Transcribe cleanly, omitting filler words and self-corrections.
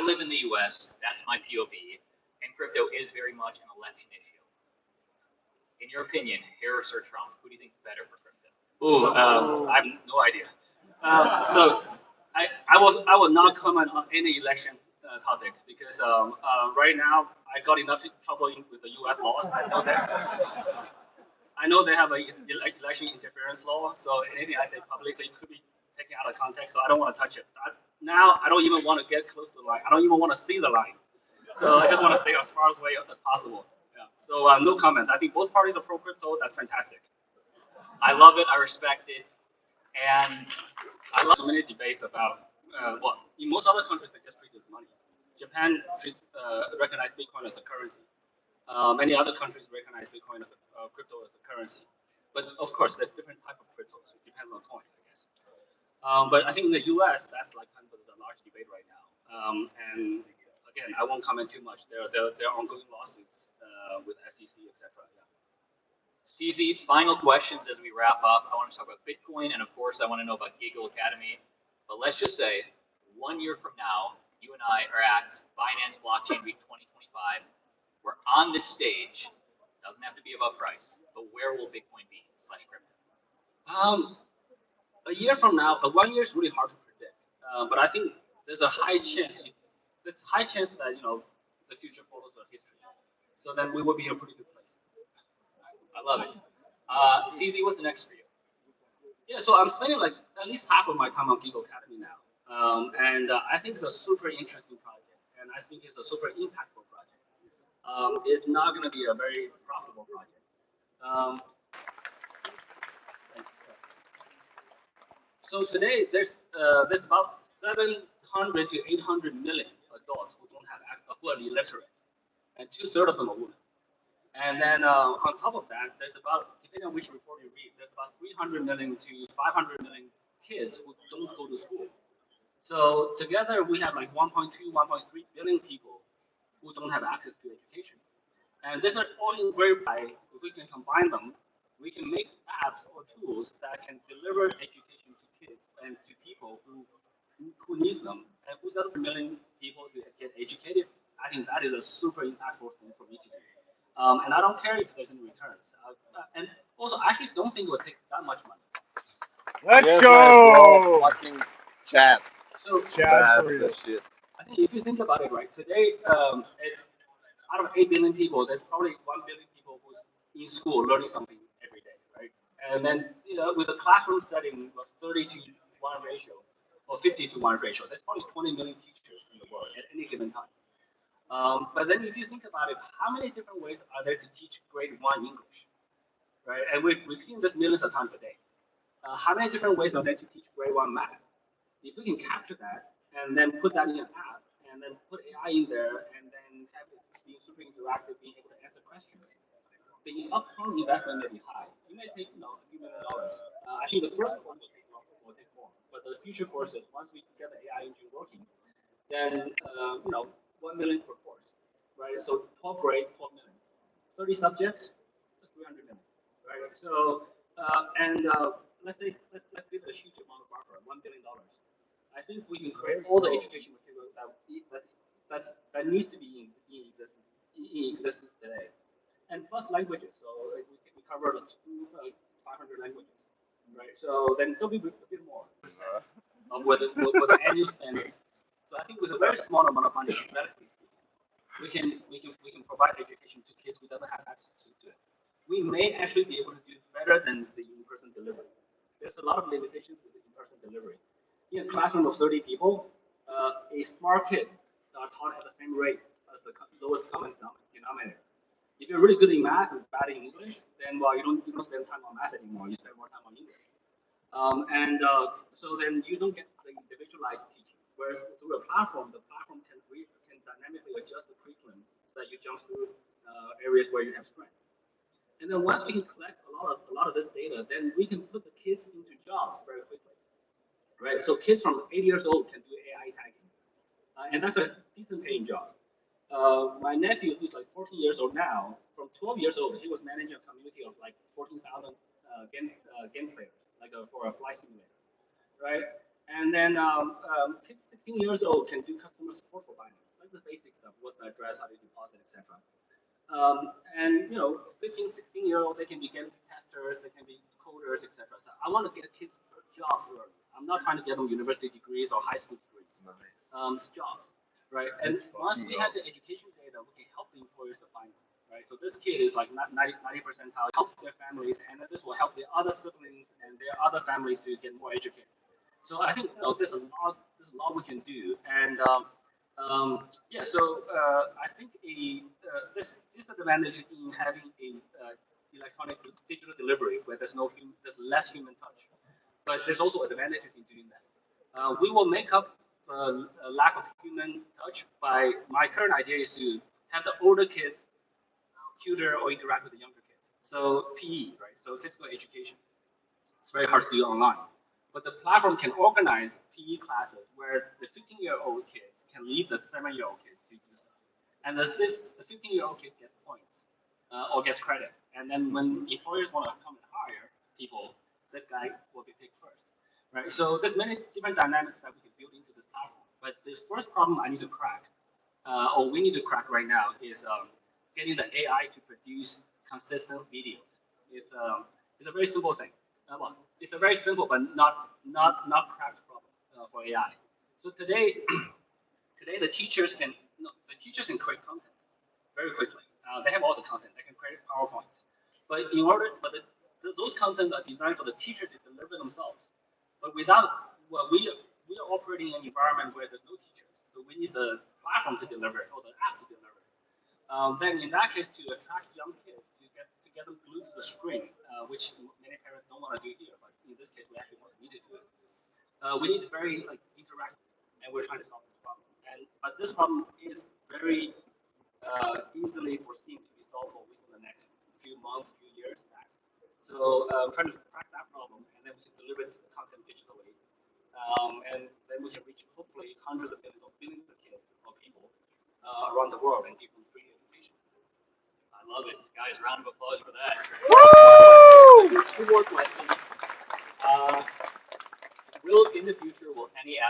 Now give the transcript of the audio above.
live in the US, that's my POV, and crypto is very much an election issue. In your opinion, Harris or Trump, who do you think is better for crypto? I have no idea. So I will not comment on any election topics because right now I got enough trouble with the U.S. laws. I know they have a election interference law, so anything I say publicly could be taken out of context. So I don't want to touch it. So now I don't even want to get close to the line. I don't even want to see the line. So I just want to stay as far away as possible. Yeah. So no comments. I think both parties are pro crypto. That's fantastic. I love it. I respect it. And I love so many debates about in most other countries they just treat it as money. Japan recognize Bitcoin as a currency. Many other countries recognize Bitcoin as crypto as a currency. But of course, there are different type of cryptos. It depends on the coin, I guess. But I think in the U.S. that's like kind of the large debate right now. And again, I won't comment too much. There are ongoing lawsuits with SEC, etc. Yeah. CZ, final questions as we wrap up. I want to talk about Bitcoin, and of course, I want to know about Giggle Academy. But let's just say, 1 year from now, you and I are at Binance Blockchain Week 2025. We're on this stage. Doesn't have to be about price, but where will Bitcoin be / crypto? A year from now, 1 year is really hard to predict. But I think there's a high chance. There's a high chance that the future follows the history. So then we will be in a pretty good place. I love it. CZ, what's the next for you? Yeah, so I'm spending like at least half of my time on Giggle Academy now. And I think it's a super interesting project. And I think it's a super impactful project. It's not going to be a very profitable project. So today, there's about 700 to 800 million adults who are illiterate. And 2/3 of them are women. And then on top of that, there's about, depending on which report you read, there's about 300 million to 500 million kids who don't go to school. So together we have like 1.2, 1.3 billion people who don't have access to education. And these are all in very high. If we can combine them, we can make apps or tools that can deliver education to kids and to people who need them, and who doesn't million people to get educated. I think that is a super impactful thing for me to do. And I don't care if there's any returns. And also, I actually don't think it will take that much money. Let's go! Fucking chat. So, I think if you think about it, right, today, out of 8 billion people, there's probably 1 billion people who's in school learning something every day, right? And then, with a classroom setting was 30 to 1 ratio, or 50 to 1 ratio, there's probably 20 million teachers in the world at any given time. But then if you think about it, how many different ways are there to teach grade 1 English, right? And we're repeating this millions of times a day. How many different ways are there to teach grade 1 math? If we can capture that and then put that in an app and then put AI in there and then have it be super interactive, being able to answer questions, the upfront investment may be high. It may take a few $1 million. I think the first course will take more, but the future courses, once we get the AI engine working, then 1 million per course, right? So 12 grades, 12 million, 30 subjects, 300 million, right? So let's give it a huge amount of buffer, $1 billion. I think we can create all the education material that needs to be in existence today, and plus languages. So we cover 500 languages, right? So then there'll be a bit more with the annual standards. So I think with a very small amount of money, relatively speaking, we can provide education to kids who doesn't have access to it. We may actually be able to do better than the in-person delivery. There's a lot of limitations with the in-person delivery. In a classroom of 30 people, a smart kid taught at the same rate as the lowest common denominator. If you're really good in math and bad in English, then you don't spend time on math anymore. You spend more time on English. So then you don't get the individualized teaching. Whereas through the platform can dynamically adjust the curriculum so that you jump through areas where you have strength. And then once we can collect a lot of this data, then we can put the kids into jobs very quickly, right? So kids from 8 years old can do AI tagging, and that's a decent paying job. My nephew, who's like 14 years old now, from 12 years old, he was managing a community of like 14,000 game players, like for a flight simulator, right? And then kids 16 years old can do customer support for finance, like the basic stuff, what's the address, how do you deposit, etc. And 15, 16-year-old, they can be game testers, they can be coders, etc. So I want to get kids jobs early. I'm not trying to get them university degrees or high school degrees. It's jobs, right? And once we have the education data, we can help the employers to find them, right? So this kid is like 90 percentile, help their families, and then this will help their other siblings and their other families to get more educated. So I think there's a lot we can do, and I think this disadvantage in having a electronic to digital delivery where there's less human touch, but there's also advantages in doing that. We will make up the lack of human touch by my current idea is to have the older kids tutor or interact with the younger kids. So PE, right? So physical education. It's very hard to do online. But the platform can organize PE classes where the 15-year-old kids can lead the 7-year-old kids to do stuff. And the 15-year-old kids get points or gets credit. And then when employers want to come and hire people, this guy will be picked first. Right? So there's many different dynamics that we can build into this platform. But the first problem I need to crack, or we need to crack right now, is getting the AI to produce consistent videos. It's a very simple thing. Well, it's a very simple but not cracked problem for AI. So today the teachers can create content very quickly. They have all the content. They can create PowerPoints, but those contents are designed for the teacher to deliver themselves. But we are operating in an environment where there's no teachers, so we need the platform to deliver it or the app to deliver it. Then in that case, to attract young kids, to get them glued to the screen, which many parents don't want to do here, but in this case, we actually need to do it. We need to very interactive, and we're trying to solve this problem. But this problem is very easily foreseen to be solvable within the next few months, few years max. So trying to crack that problem, and then we can deliver the content digitally, and then we can reach hopefully hundreds of millions or billions of kids or people around the world and give them free education. I love it, guys. Round of applause for that. Two more questions. In the future, will any